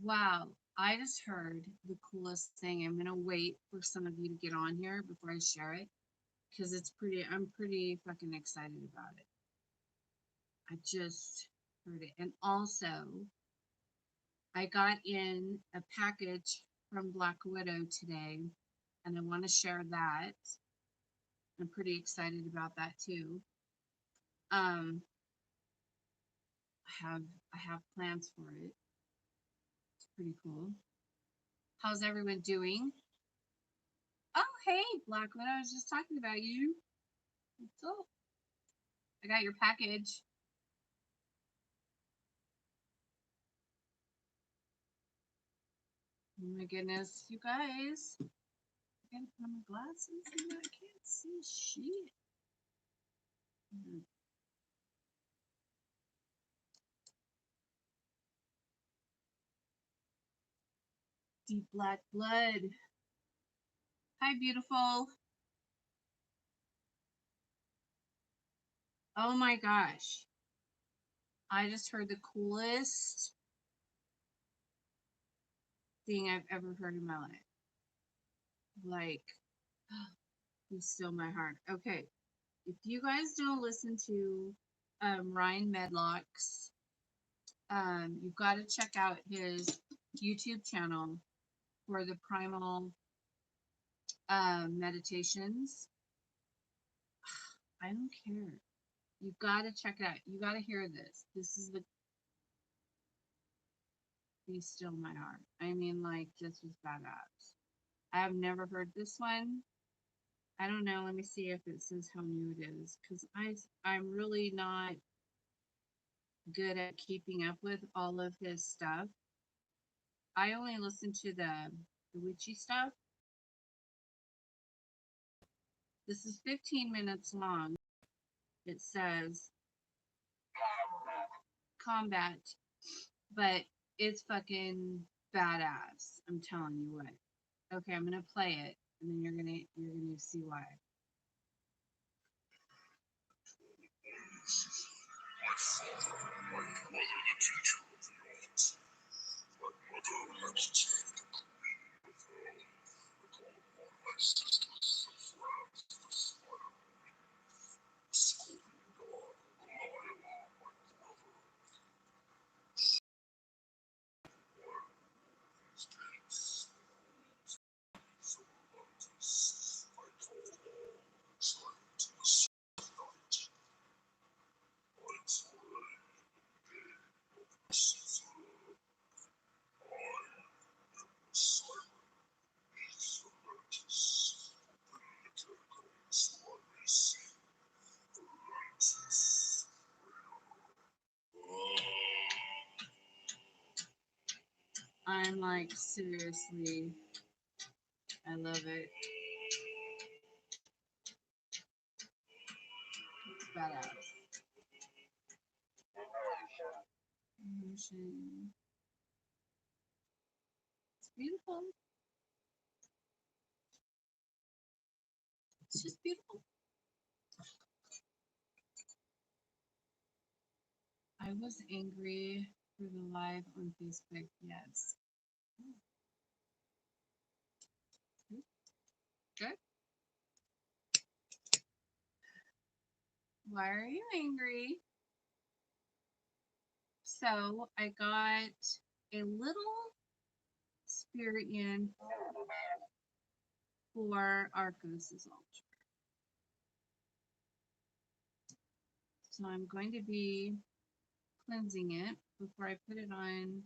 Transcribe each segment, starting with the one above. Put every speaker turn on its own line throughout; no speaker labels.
Wow, I just heard the coolest thing. I'm gonna wait for some of you to get on here before I share it because I'm pretty fucking excited about it. I just heard it. And also, I got in a package from Black Widow today, and I want to share that. I'm pretty excited about that too. Um, I have I have plans for it. It's pretty cool. How's everyone doing? Oh, hey, Black Widow. I was just talking about you. What's up? I got your package. Oh my goodness, you guys. I gotta put on my glasses and I can't see shit. Deep black blood. Hi, beautiful. Oh my gosh. I just heard the coolest thing I've ever heard in my life. Like, you still my heart. Okay. If you guys don't listen to Ryan Medlock's, you've got to check out his YouTube channel for the primal meditations. I don't care. You've got to check it out. You got to hear this. This is the Be Still My Heart. I mean, like, this was badass. I have never heard this one. I don't know. Let me see if it says how new it is, because I'm really not good at keeping up with all of his stuff. I only listen to the witchy stuff. This is 15 minutes long. It says combat, but it's fucking badass. I'm telling you what. Okay, I'm gonna play it, and then you're gonna see why. I'm like, seriously, I love it. It's badass. Emotion. It's beautiful. It's just beautiful. I was angry for the live on Facebook. Yes. Good. Why are you angry? So I got a little spirit in for Arcos' altar. So I'm going to be cleansing it before I put it on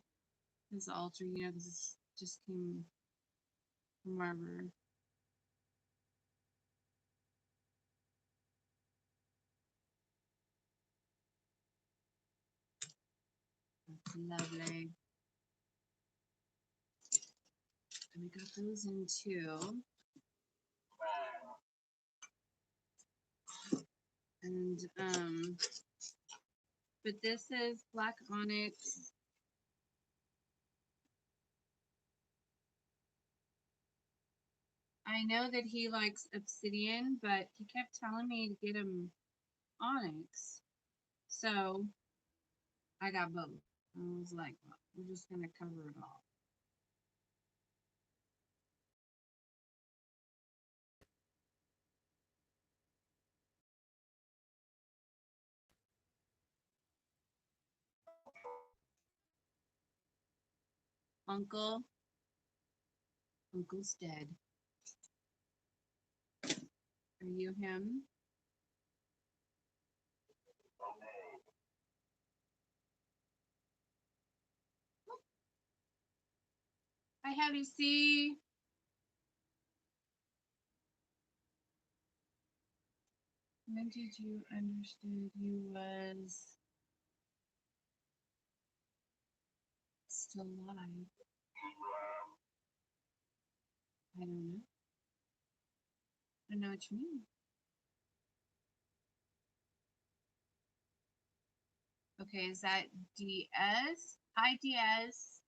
his altar, because it just came from Arbor. That's lovely. And we got those in too. And but this is black onyx. I know that he likes obsidian, but he kept telling me to get him onyx. So I got both. I was like, well, we're just gonna cover it all. Uncle's dead. Are you him? Hi, Heavy C. When did you understand you was still alive? I don't know. I know what you mean. Okay, is that DS? Hi, DS.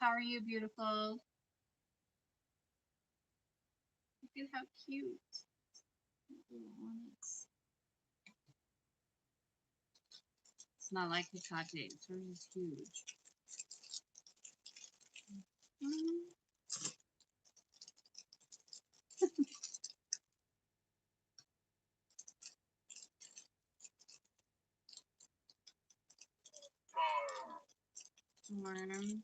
How are you, beautiful? Look at how cute. Little onyx. It's not like Hecate. It's really huge. Worm.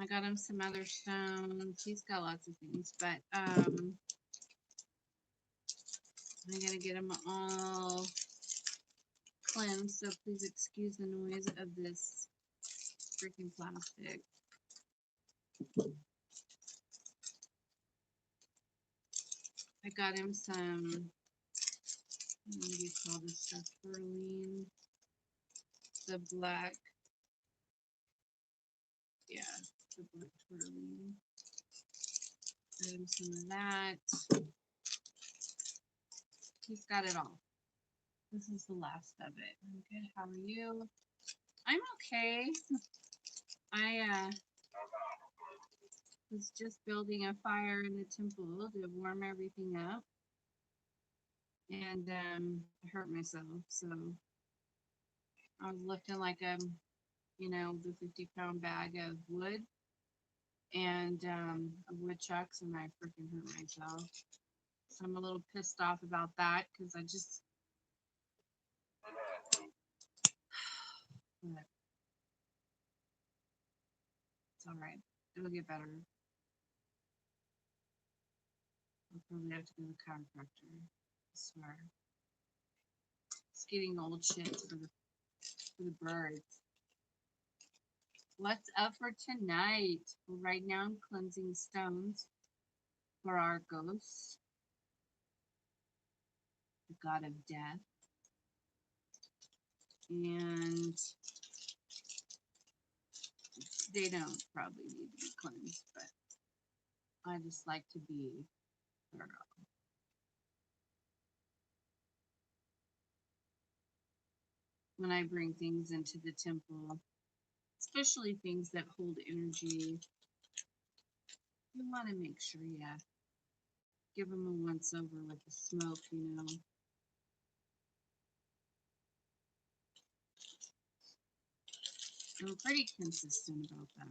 I got him some other stones. He's got lots of things, but I gotta get them all cleansed. So please excuse the noise of this freaking plastic. I got him some. What do you call this stuff? Perline. The black. Yeah, the black perline. Got him some of that. He's got it all. This is the last of it. I'm good. How are you? I'm okay. I was just building a fire in the temple to warm everything up, and I hurt myself. So I was lifting like the 50-pound bag of wood and woodchucks, and I freaking hurt myself. So I'm a little pissed off about that because I just. But it's all right. It'll get better. I'll probably have to go to the chiropractor. I swear. It's getting old shit for the birds. What's up for tonight? Well, right now I'm cleansing stones for our ghosts, the god of death. And they don't probably need to be cleansed, but I just like to be thorough. When I bring things into the temple, especially things that hold energy, you want to make sure you give them a once over with the smoke, I'm pretty consistent about that.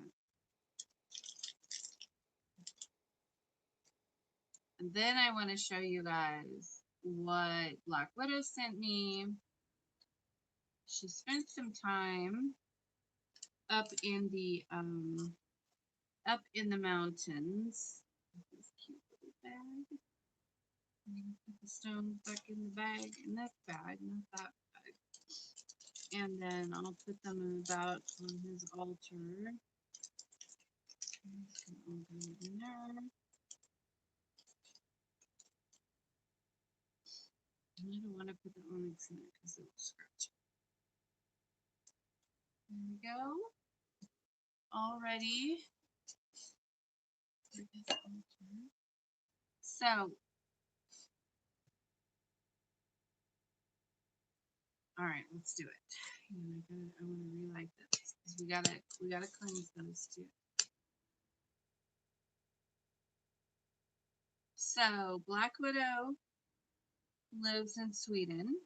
And then I want to show you guys what Black Widow sent me. She spent some time up in the mountains. This cute little bag. I'm gonna put the stones back in the bag, in that bag, not that bag. And then I'll put them about on his altar. All go in there. And I don't want to put the onyx in it because it will scratch. There we go. Already. So, all right, let's do it. And I want to relight this because we gotta cleanse those too. So, Black Widow lives in Sweden.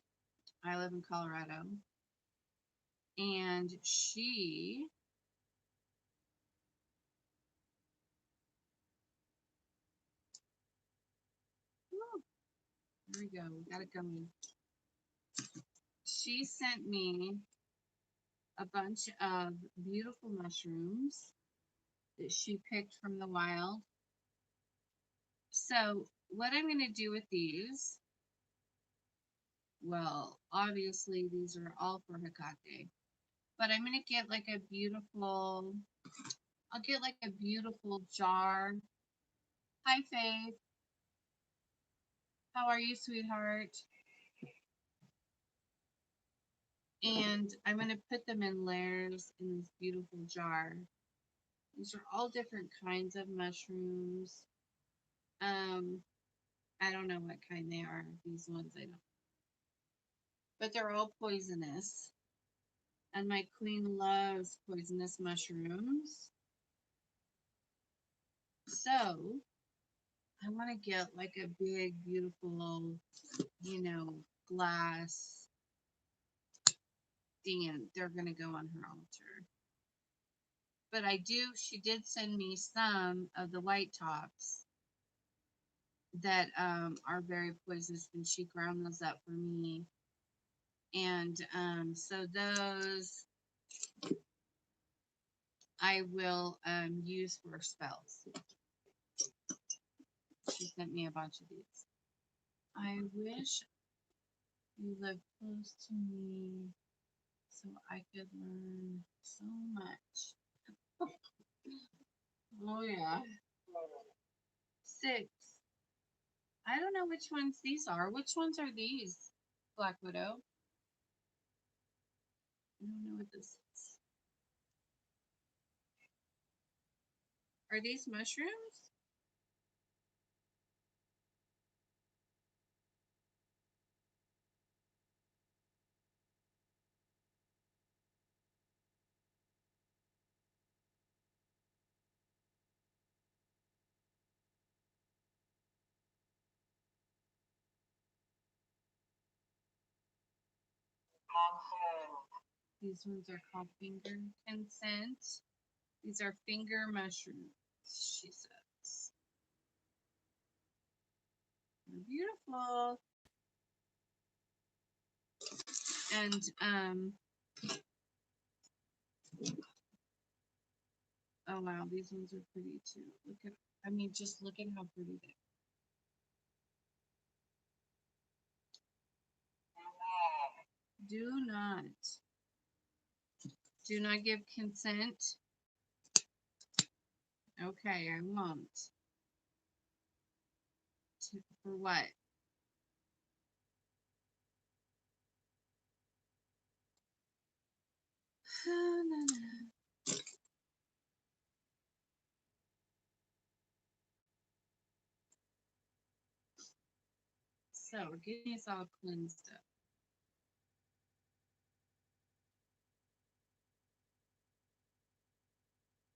I live in Colorado. And she there we go. We got it going. She sent me a bunch of beautiful mushrooms that she picked from the wild. So what I'm going to do with these, well, obviously these are all for Hecate, but I'm going to get like a beautiful, I'll get like a beautiful jar. Hi, Faith. How are you, sweetheart? And I'm going to put them in layers in this beautiful jar. These are all different kinds of mushrooms. I don't know what kind they are. These ones I don't. But they're all poisonous. And my queen loves poisonous mushrooms. So I want to get like a big, beautiful, glass thing, and they're going to go on her altar. But she did send me some of the white tops that are very poisonous, and she ground those up for me. And so those I will use for spells. She sent me a bunch of these. I wish you lived close to me so I could learn so much. Oh, yeah. 6. I don't know which ones these are. Which ones are these, Black Widow? I don't know what this is. Are these mushrooms? These ones are called finger consent. These are finger mushrooms, she says. They're beautiful. And oh wow, these ones are pretty too. Just look at how pretty they are. Do not give consent. Okay, I won't. For what? So we're getting this all cleansed up.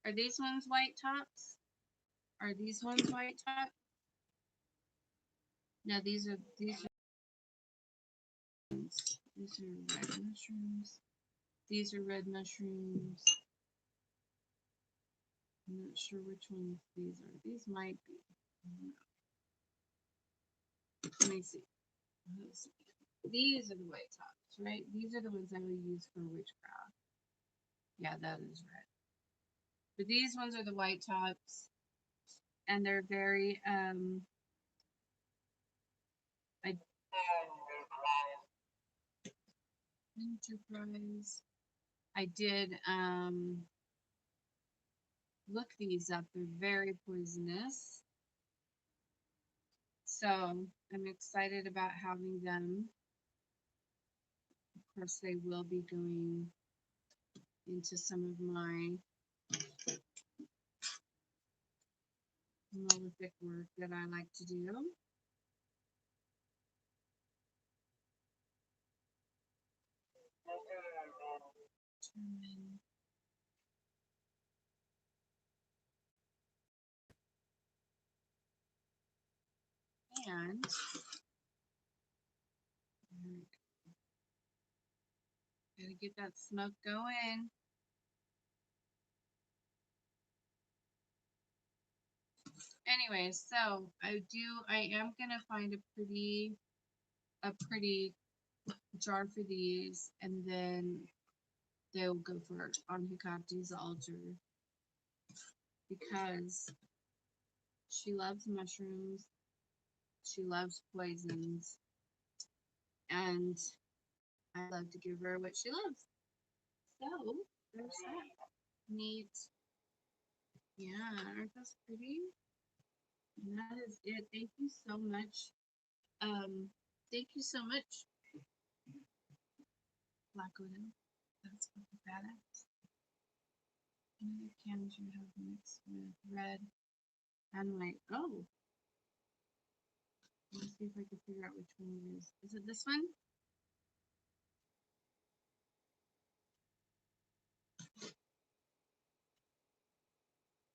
Are these ones white tops? Are these ones white top? No, these are red mushrooms. These are red mushrooms. I'm not sure which ones these are. These might be. Let me see. These are the white tops, right? These are the ones I will use for witchcraft. Yeah, that is red. But these ones are the white tops, and they're very Enterprise. I did look these up. They're very poisonous. So I'm excited about having them. Of course, they will be going into some of my malefic work that I like to do. And gotta get that smoke going. Anyway, so I am gonna find a pretty jar for these, and then they will go for on Hekate's altar because she loves mushrooms, she loves poisons, and I love to give her what she loves. So there's that. Neat. Yeah, aren't those pretty? And that is it. Thank you so much. Thank you so much, Black Widow. That's fucking badass. Another candles you have mixed with red and white. Oh, let's see if I can figure out which one it is. Is it this one?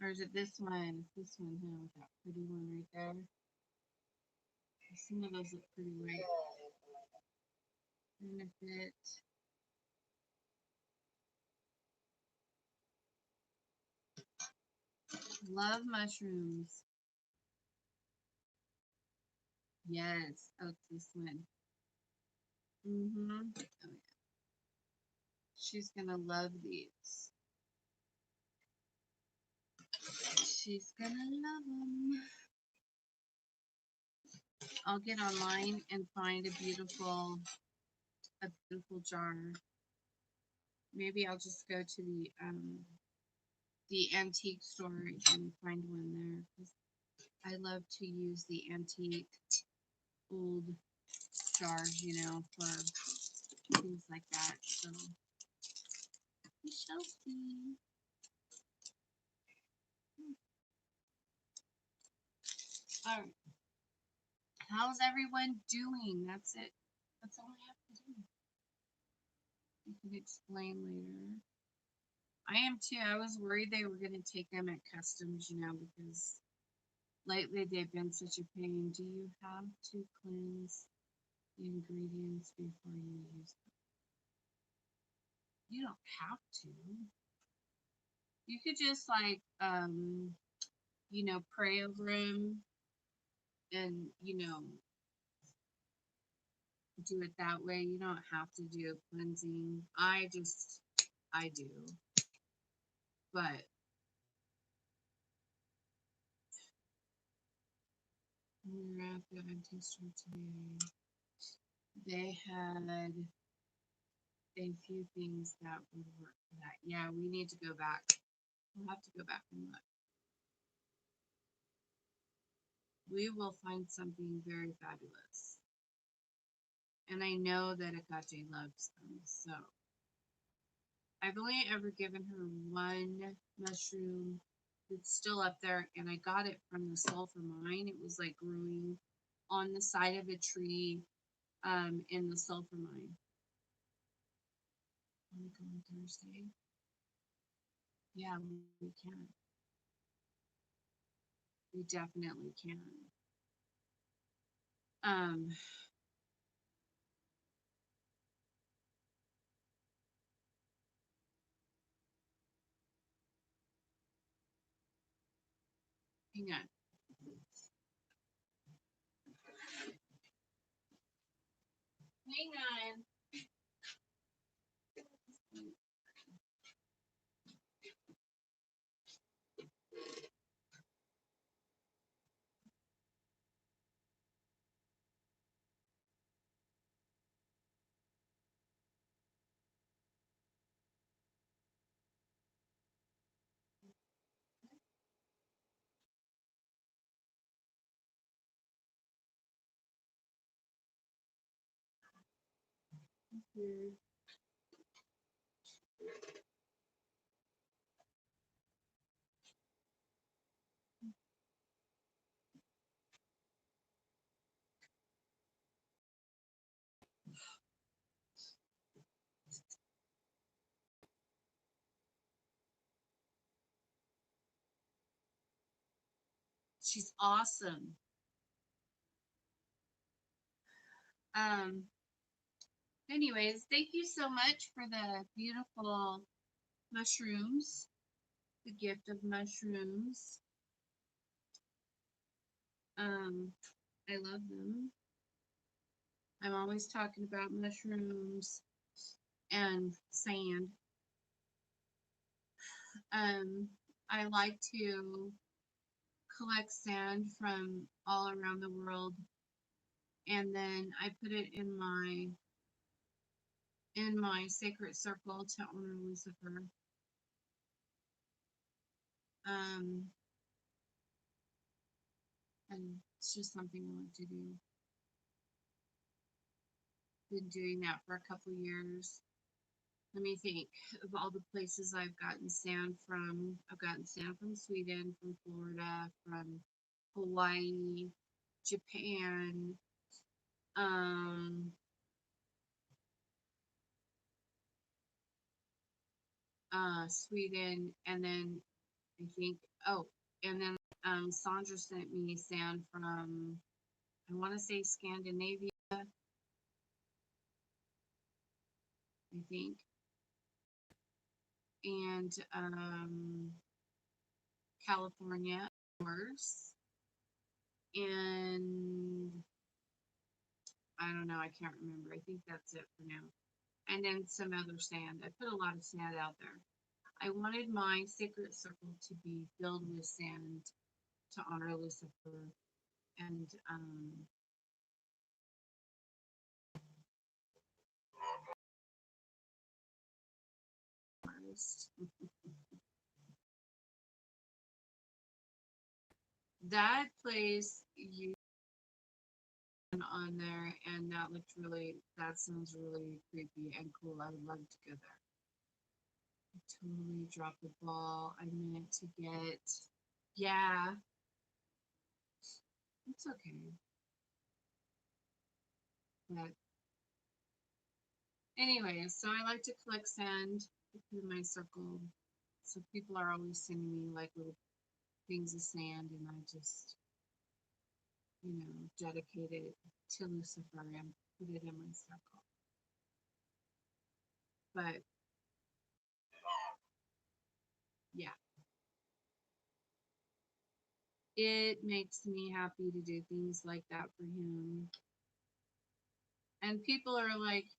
Or is it this one? It's this one here with that pretty one right there. Some of those look pretty white. Benefit. Love mushrooms. Yes. Oh, it's this one. Mm-hmm. Oh, yeah. She's gonna love these. She's gonna love them. I'll get online and find a beautiful jar. Maybe I'll just go to the antique store and find one there. 'Cause I love to use the antique old jars, for things like that. So we shall see. All right. How's everyone doing? That's it. That's all I have to do. You can explain later. I am too. I was worried they were going to take them at customs, because lately they've been such a pain. Do you have to cleanse the ingredients before you use them? You don't have to. You could just pray over them and, do it that way. You don't have to do cleansing. I do. But we were at the antique store today. They had a few things that would work for that. Yeah, we need to go back. We'll have to go back and look. We will find something very fabulous. And I know that Hekate loves them, so I've only ever given her one mushroom. It's still up there, and I got it from the sulfur mine. It was like growing on the side of a tree in the sulfur mine. Want to go on Thursday? Yeah, we can. We definitely can. Um, hang on. Hang on. Here. She's awesome. Um, Anyways, thank you so much for the beautiful mushrooms, the gift of mushrooms. I love them. I'm always talking about mushrooms and sand. Um, I like to collect sand from all around the world, and then I put it in my sacred circle to honor Lucifer. Um, and it's just something I like to do. Been doing that for a couple years. Let me think of all the places I've gotten sand from. I've gotten sand from Sweden, from Florida, from Hawaii, Japan, um, Sweden, and then I think, oh, and then Sandra sent me sand from, I want to say Scandinavia, I think, and California, of course, and I don't know, I can't remember. I think that's it for now. And then some other sand. I put a lot of sand out there. I wanted my sacred circle to be filled with sand to honor Lucifer and that place you on there, and that looked really, that sounds really creepy and cool. I would love to go there. I totally dropped the ball. I meant to get, yeah, it's okay. But anyway, so I like to collect sand in my circle. So people are always sending me like little things of sand, and I just, dedicate it to Lucifer and put it in my circle. But yeah, it makes me happy to do things like that for him. And people are like,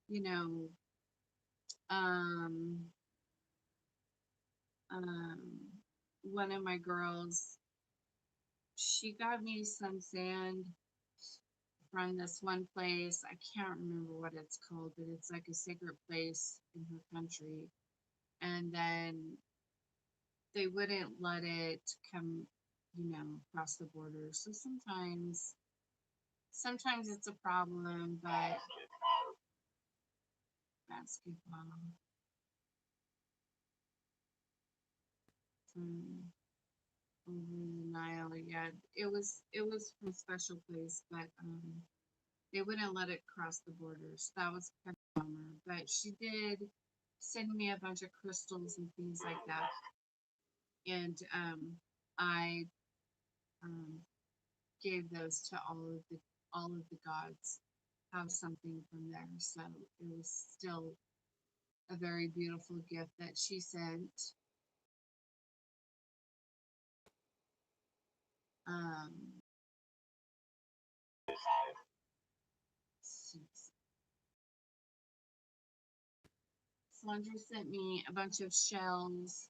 you know, um, um, one of my girls, she got me some sand from this one place. I can't remember what it's called, but it's like a sacred place in her country. And then they wouldn't let it come, across the border. So sometimes it's a problem, but basketball from over the Nile, yeah, it was from a special place, but they wouldn't let it cross the borders. That was kind of a bummer. But she did send me a bunch of crystals and things like that. And I um, gave those to all of the gods. Have something from there. So it was still a very beautiful gift that she sent. Um, Sandra sent me a bunch of shells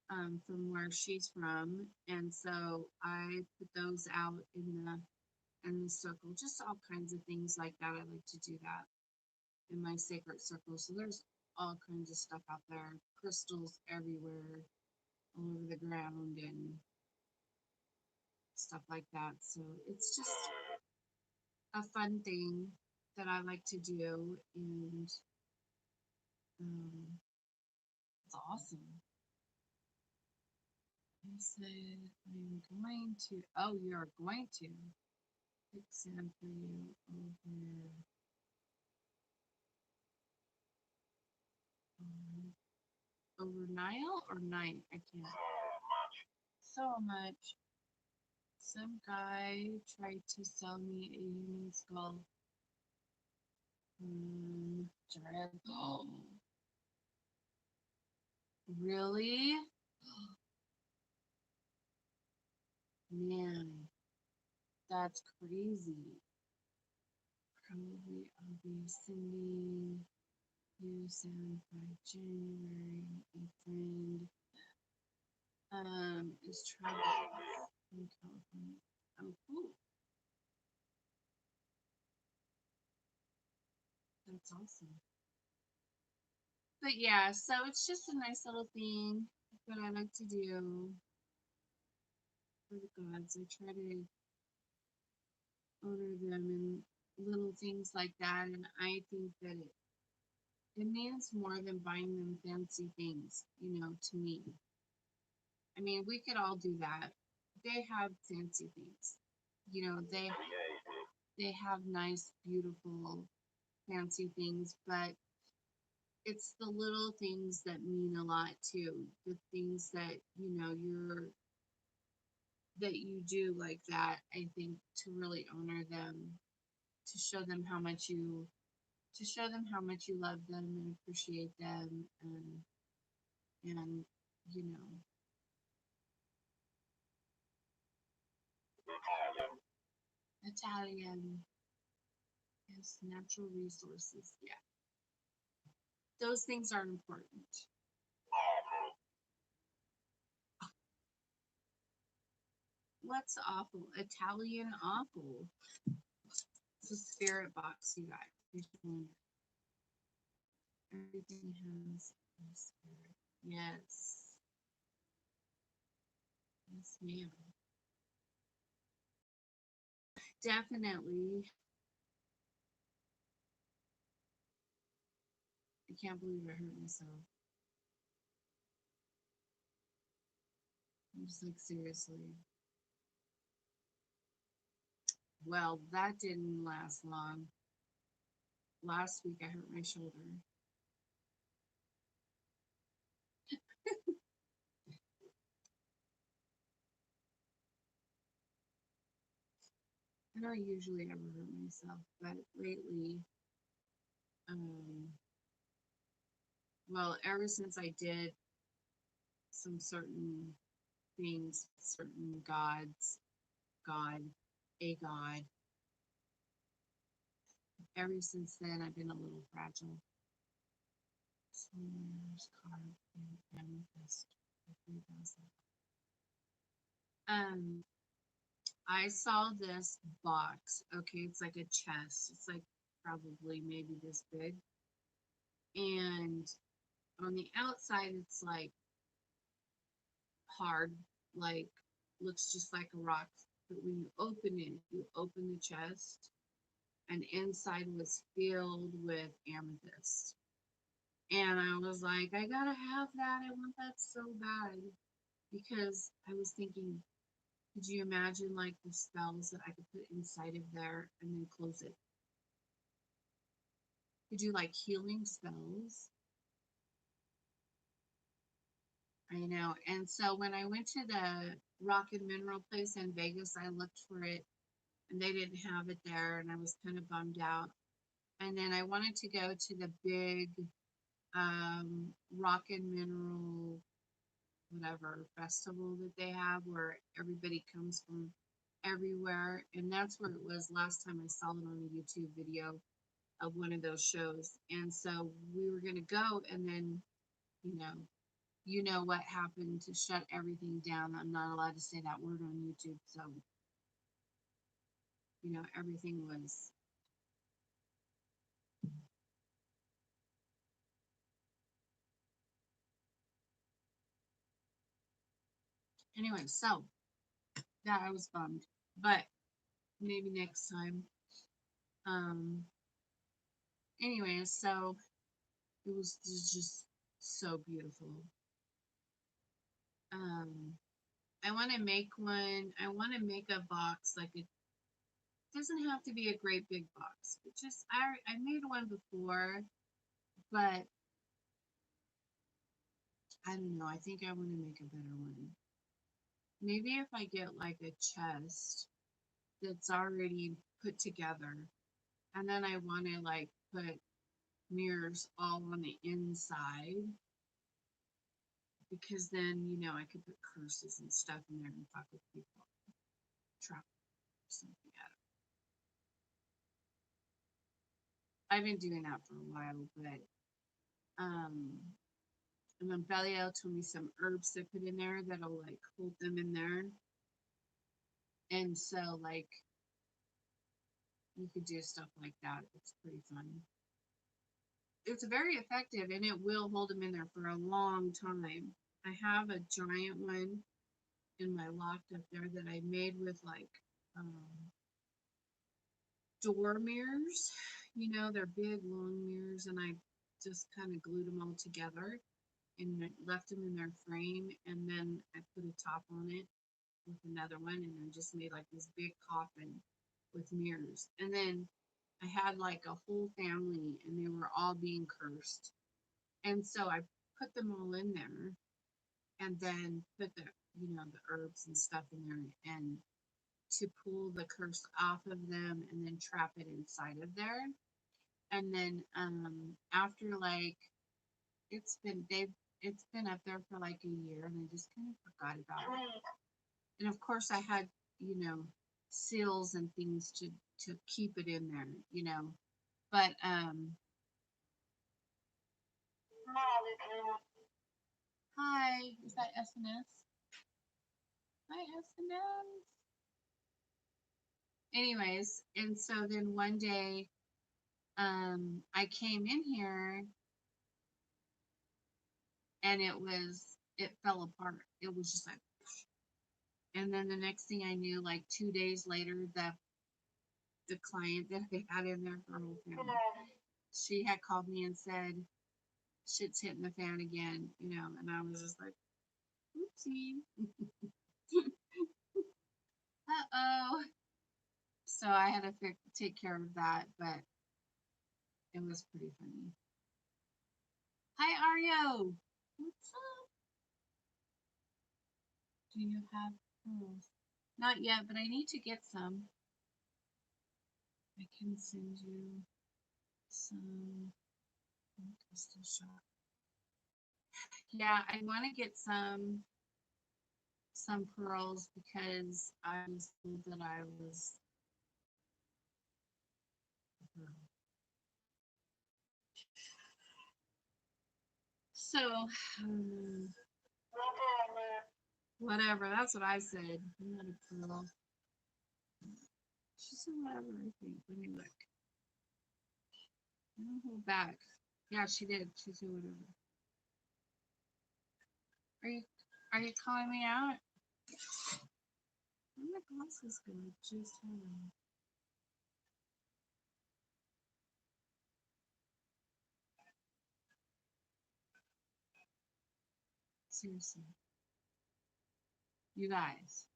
from where she's from, and so I put those out in the circle. Just all kinds of things like that. I like to do that in my sacred circle. So there's all kinds of stuff out there, crystals everywhere, all over the ground, and stuff like that. So it's just a fun thing that I like to do, and it's awesome. I said I'm going to. Oh, you're going to pick sand for you um, over Nile or night. I can't. So much. Some guy tried to sell me a human skull. Jared. Oh, really? Man, that's crazy. Probably I'll be sending you some by January, a friend is Tribal in California. Oh, cool. That's awesome. But yeah, so it's just a nice little thing that I like to do for the gods. I try to honor them and little things like that. And I think that it means more than buying them fancy things, to me. I mean, we could all do that. They have fancy things. They have nice, beautiful, fancy things, but it's the little things that mean a lot too. The things that, that you do like that, I think, to really honor them, to show them how much you love them and appreciate them, and you know Italian is natural resources. Yeah, those things are important. What's awful? Italian awful. It's a spirit box, you guys. Everything has a spirit. Yes. Yes, ma'am. Definitely. I can't believe I hurt myself. I'm just like, seriously. Well, that didn't last long. Last week I hurt my shoulder. I don't usually ever hurt myself, but lately, um, well, ever since I did some certain things, certain God, a God, ever since then I've been a little fragile. Swimmers, carved in amethyst for 3,000. Um, I saw this box. Okay, it's like a chest. It's like probably maybe this big. And on the outside, it's like hard, like looks just like a rock. But when you open the chest, and inside was filled with amethyst. And I was like, I gotta have that. I want that so bad. Because I was thinking, could you imagine like the spells that I could put inside of there and then close it? Could do like healing spells. I know. And so when I went to the rock and mineral place in Vegas, I looked for it and they didn't have it there, and I was kind of bummed out. And then I wanted to go to the big rock and mineral whatever festival that they have where everybody comes from everywhere, and that's where it was last time I saw it on a YouTube video of one of those shows. And so we were going to go, and then you know what happened to shut everything down. I'm not allowed to say that word on YouTube, so everything was. Anyway, so that I was bummed, but maybe next time. um anyway, so it was just so beautiful. um I want to make one. I want to make a box like it doesn't have to be a great big box. But just I made one before, but I don't know. I think I want to make a better one. Maybe if I get like a chest that's already put together, and then I want to like put mirrors all on the inside, because then I could put curses and stuff in there and fuck with people, trap or something. I've been doing that for a while, but um And then Belial told me some herbs to put in there that'll like hold them in there. And so like you could do stuff like that. It's pretty fun. It's very effective and it will hold them in there for a long time. I have a giant one in my loft up there that I made with like door mirrors. You know, they're big long mirrors, and I just kind of glued them all together and left them in their frame, and then I put a top on it with another one, and then just made like this big coffin with mirrors. And then I had like a whole family, and they were all being cursed. And so I put them all in there, and then put the the herbs and stuff in there, and to pull the curse off of them, and then trap it inside of there. And then after like it's been up there for like a year, and I just kind of forgot about it. And of course I had, seals and things to keep it in there. But hi, is that SNS? Hi, SNS. Anyways, and so then one day I came in here, and it fell apart. It was just like, and then the next thing I knew, like 2 days later, the client that they had in there for her whole family, she had called me and said, shit's hitting the fan again. And I was just like, oopsie. Uh-oh. So I had to take care of that, but it was pretty funny. Hi, Ario. What's up? Do you have pearls? Not yet, but I need to get some. I can send you some crystal shop. Yeah, I want to get some pearls because I was told that I was a pearl. So, um, whatever. That's what I said. I'm not a pearl. She said whatever, I think. Let me look. I don't hold back. Yeah, she did. She said whatever. Are you are you calling me out? Where my glasses go? Just hold on. Seriously. You guys.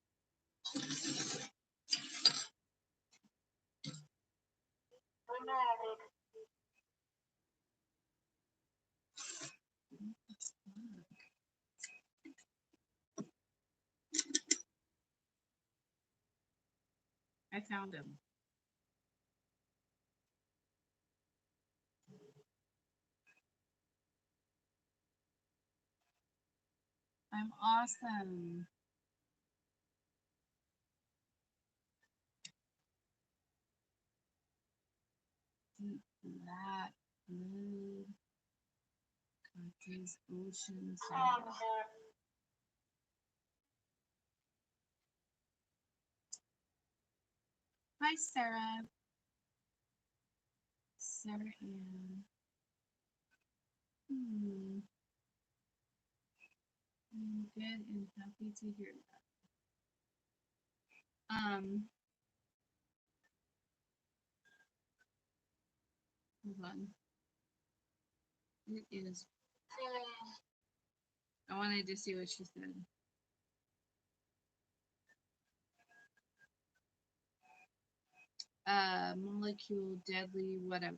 I found him. I'm awesome. Deep black, blue, countries, oceans. Hi, Sarah. Sarah Ann. I'm good and happy to hear that. Hold on. It is. I wanted to see what she said. Molecule, deadly, whatever.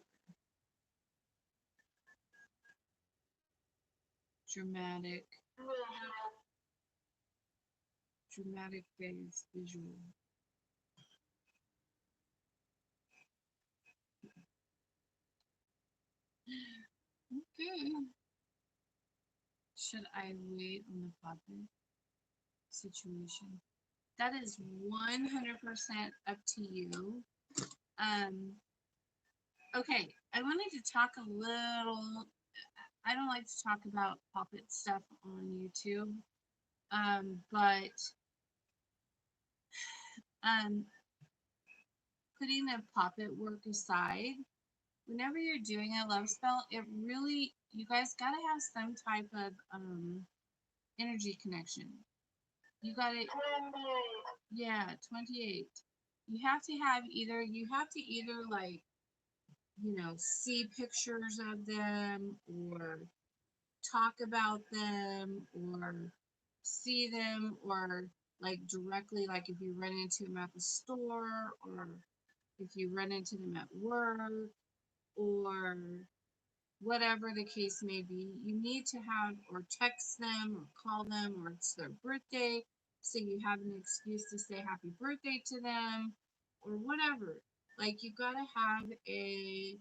Dramatic. Dramatic phase, visual. Okay. Should I wait on the topic situation? That is 100% up to you. Okay, I wanted to talk a little. I don't like to talk about puppet stuff on YouTube. But um, putting the puppet work aside, whenever you're doing a love spell, it really, you guys gotta have some type of energy connection. You gotta, yeah, 28. You have to either like, see pictures of them or talk about them or see them or like directly, like if you run into them at the store or if you run into them at work or whatever the case may be, you need to have or text them or call them or it's their birthday, so you have an excuse to say happy birthday to them or whatever. Like you got to have a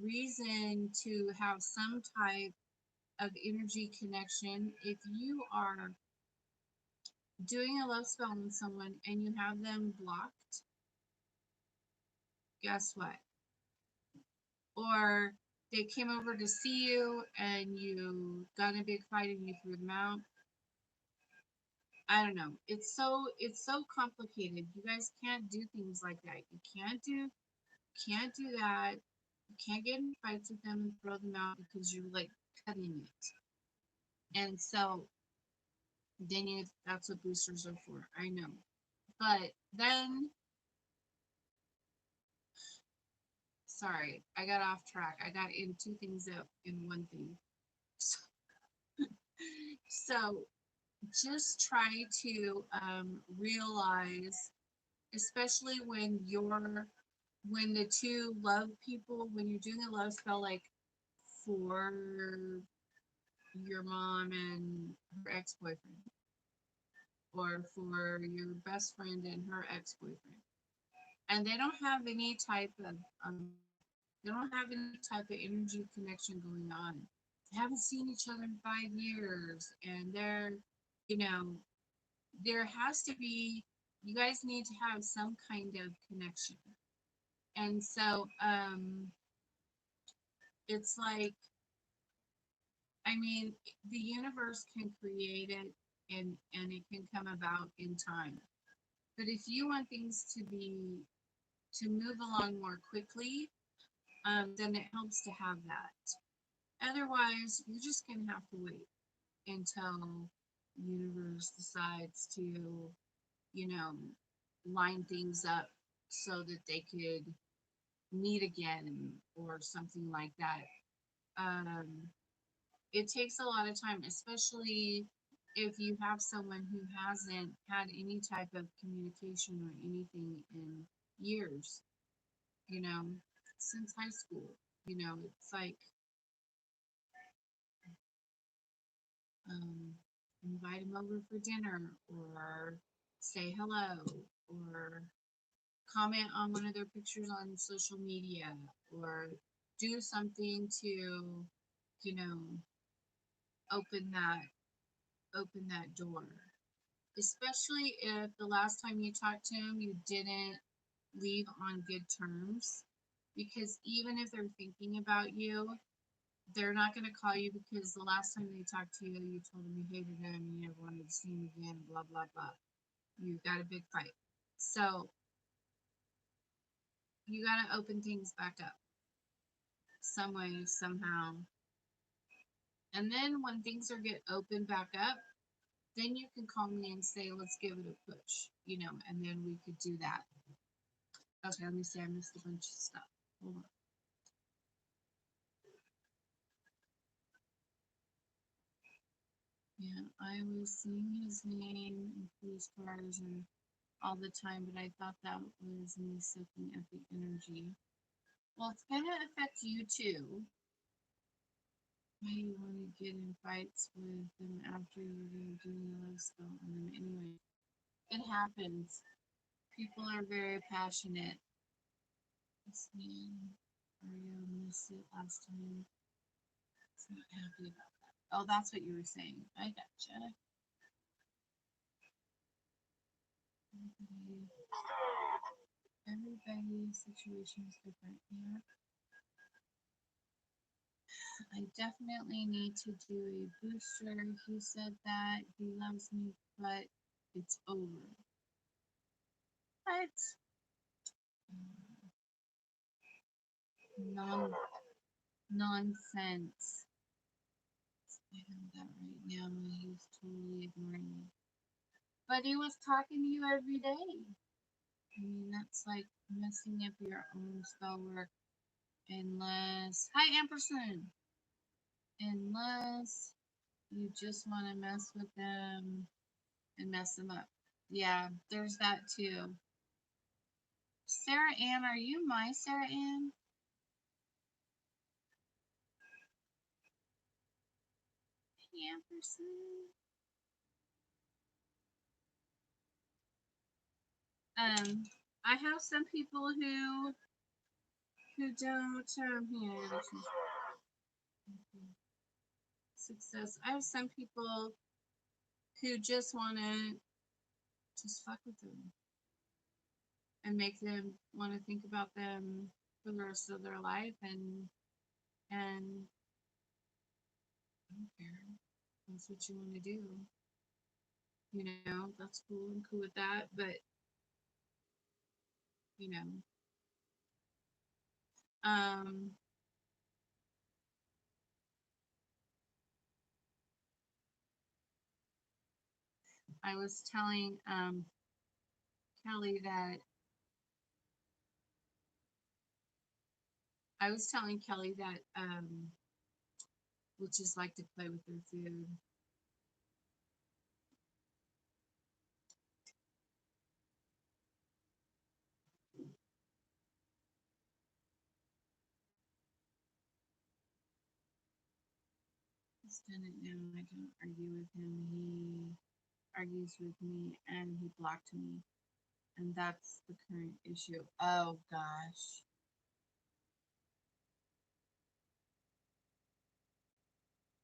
reason to have some type of energy connection. If you are doing a love spell on someone and you have them blocked, guess what? Or they came over to see you and you got in a big fight and you threw them out. I don't know. It's so complicated. You guys can't do things like that. You can't do that. You can't get in fights with them and throw them out because you're like cutting it. And so then that's what boosters are for. I know. But then sorry, I got off track. I got in two things out in one thing. So just try to realize, especially when the two love people, when you're doing a love spell, like for your mom and her ex-boyfriend, or for your best friend and her ex-boyfriend, and they don't have any type of they don't have any type of energy connection going on. They haven't seen each other in 5 years, and you know, there has to be, you guys need to have some kind of connection. And so it's like, I mean, the universe can create it and it can come about in time. But if you want things to move along more quickly, then it helps to have that. Otherwise, you're just gonna have to wait until the universe decides to, you know, line things up so that they could meet again or something like that. Um, it takes a lot of time, especially if you have someone who hasn't had any type of communication or anything in years, you know, since high school. It's like um, invite them over for dinner or say hello or comment on one of their pictures on social media or do something to, you know, open that door. Especially if the last time you talked to them you didn't leave on good terms. Because even if they're thinking about you, they're not going to call you because the last time they talked to you, you told them you hated them and you never wanted to see them again, blah, blah, blah. You got a big fight. So you got to open things back up some way, somehow. And then when things are get opened back up, then you can call me and say, let's give it a push, and then we could do that. Okay, let me see. I missed a bunch of stuff. Hold on. Yeah, I was seeing his name in police cars and all the time, but I thought that was me sucking at the energy. Well, it's gonna affect you too. Why do you want to get in fights with them after you're doing a love spell on them anyway? It happens. People are very passionate. This man, Mario missed it last time. He's not happy about that. Oh, that's what you were saying. I gotcha. Everybody, everybody's situation is different. Yeah. I definitely need to do a booster. He said that he loves me, but it's over. What? Non nonsense. I have that right now. He's totally ignoring me. But he was talking to you every day. I mean, that's like messing up your own spell work. Unless, hi Ampersand, unless you just want to mess with them and mess them up. Yeah, there's that too. Sarah Ann, are you my Sarah Ann? Hey, Ampersand. I have some people who don't yeah, success. I have some people who just want to just fuck with them and make them want to think about them for the rest of their life, and I don't care. That's what you want to do. You know, that's cool. I'm cool with that. But you know, um, I was telling Kelly that witches like to play with their food. He's done it now. I don't argue with him. He argues with me and he blocked me. And that's the current issue. Oh gosh.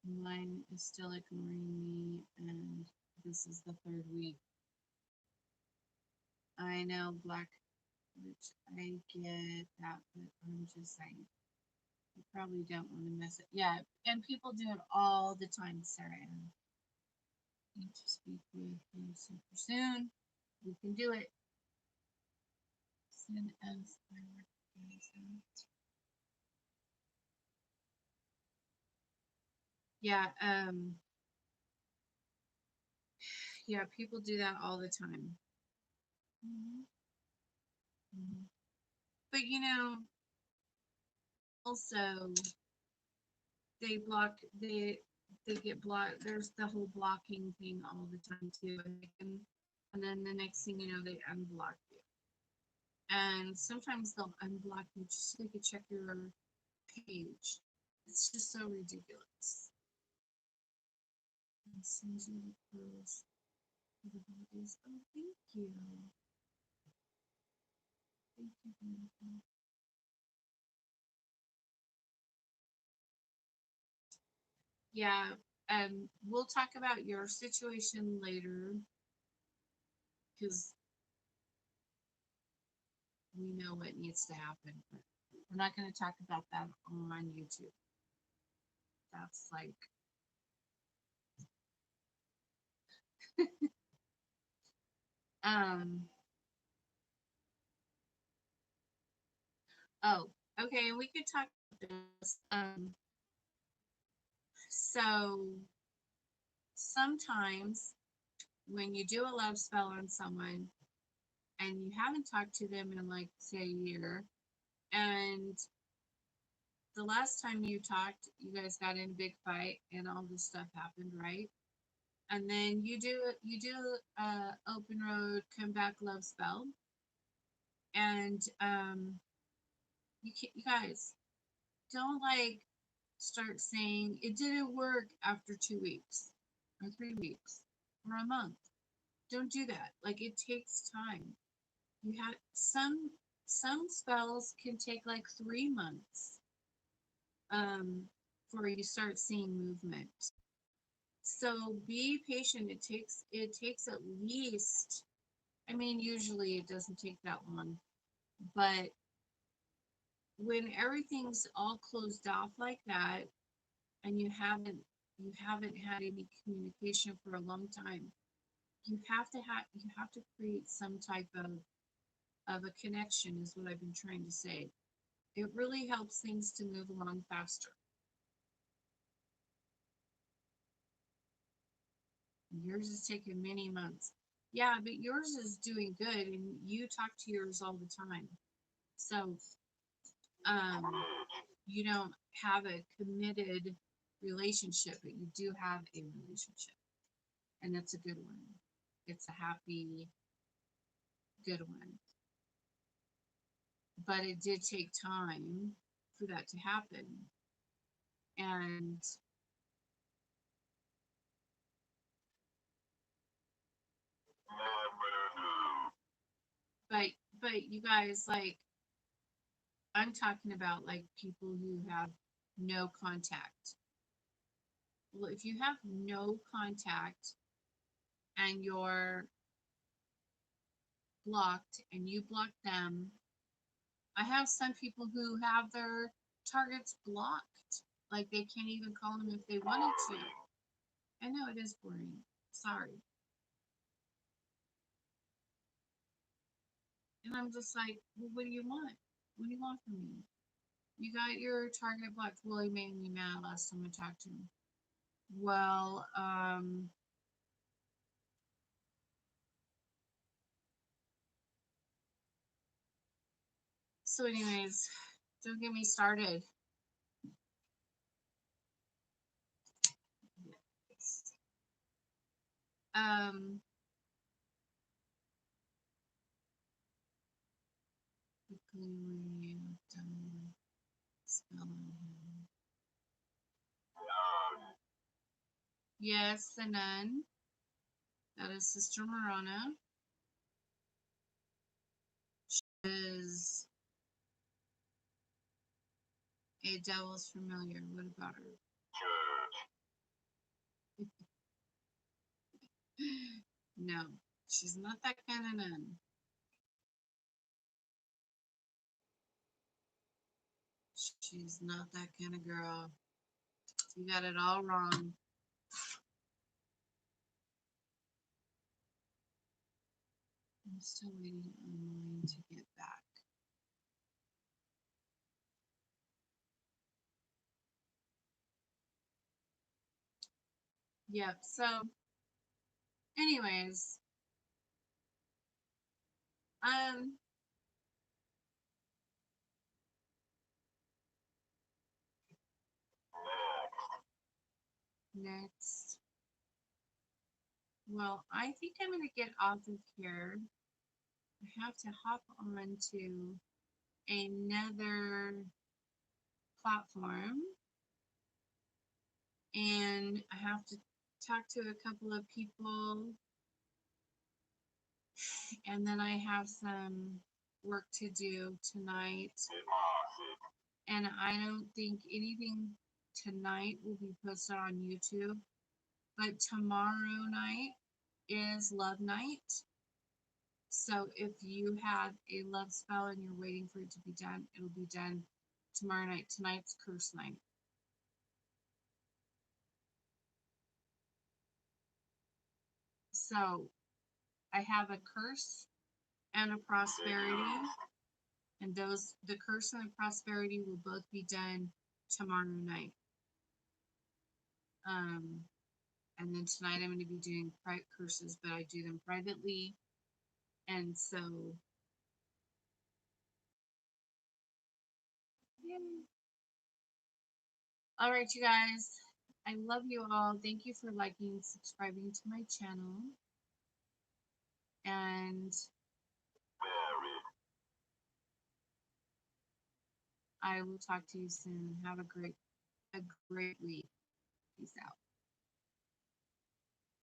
Mine is still ignoring me, and this is the third week. I know, Black Witch, I get that, but I'm just saying. You probably don't want to mess it. Yeah, and people do it all the time, Sarah Ann. Need to speak with you super soon. We can do it. Send us firework. Yeah, yeah, people do that all the time. Mhm. Mhm. But you know, also they block they get blocked. There's the whole blocking thing all the time too, and then the next thing you know, they unblock you. And sometimes they'll unblock you just so they can check your page. It's just so ridiculous. And sends you the clothes for the holidays. Oh, thank you. Thank you, beautiful. Yeah, we'll talk about your situation later because we know what needs to happen. But we're not going to talk about that on YouTube. That's like, um, oh, okay, we could talk about this. So sometimes when you do a love spell on someone and you haven't talked to them in like say a year, and the last time you talked, you guys got in a big fight and all this stuff happened, right? And then you do open road come back love spell, and you guys don't like start saying it didn't work after 2 weeks or 3 weeks or a month. Don't do that. Like it takes time. You have some spells can take like 3 months before you start seeing movement. So be patient. It takes at least, I mean, usually it doesn't take that long, but when everything's all closed off like that, and you haven't had any communication for a long time, you have to create some type of a connection, is what I've been trying to say. It really helps things to move along faster. Yours is taking many months. Yeah, but yours is doing good, and you talk to yours all the time. So, um, you don't have a committed relationship, but you do have a relationship, and it's a good one. It's a happy, good one. But it did take time for that to happen. And but but you guys, like, I'm talking about like people who have no contact. Well, if you have no contact and you're blocked and you block them, I have some people who have their targets blocked. Like they can't even call them if they wanted to. I know it is boring. Sorry. And I'm just like, well, what do you want? What do you want from me? You got your target blocked. Well, he made me mad last time I talked to him. Well, so anyways, don't get me started. Um, quickly done spelling him. Yes, the nun. That is Sister Morana. Is a devil's familiar. What about her? No, she's not that kind of nun. She's not that kind of girl. You got it all wrong. I'm still waiting on mine to get back. Yep. So, anyways, um, next. Well, I think I'm gonna get off of here. I have to hop on to another platform, and I have to talk to a couple of people, and then I have some work to do tonight. And I don't think anything tonight will be posted on YouTube, but tomorrow night is love night. So if you have a love spell and you're waiting for it to be done, it'll be done tomorrow night. Tonight's curse night. So I have a curse and a prosperity, and the curse and the prosperity will both be done tomorrow night. Um, and then tonight I'm going to be doing curses, but I do them privately. And so, yay. All right, you guys, I love you all. Thank you for liking, subscribing to my channel, and I will talk to you soon. Have a great week. Peace out.